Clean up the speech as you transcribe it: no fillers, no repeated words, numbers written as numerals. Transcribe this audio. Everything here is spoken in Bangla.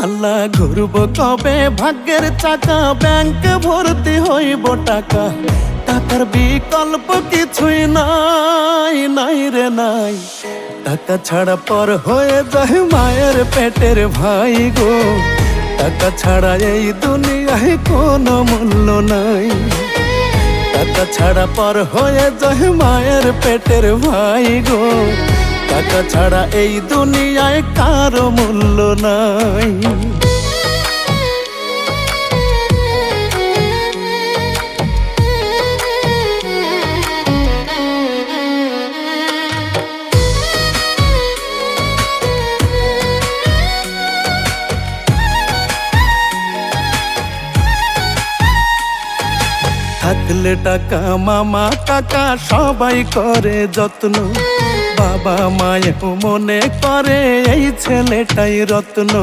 আল্লাহ ঘুরব কবে ভাগ্যের চাকা, ব্যাংক ভর্তি হইব টাকা, টাকার বিকল্প কিছুই নাই, নাই রে নাই। টাকা ছাড়া পর হয়ে যায় মায়ের পেটের ভাই গো, টাকা ছাড়া এই দুনিয়ায় কোনো মূল্য নাই। টাকা ছাড়া পর হয়ে যায় মায়ের পেটের ভাই গো, টাকা ছাড়া এই দুনিয়ায় কারো মূল্য নাই। থাকলে টাকা মামা কাকা সবাই করে যত্ন, বাবা মায়েও মনে করে এই ছেলেটাই রত্ন।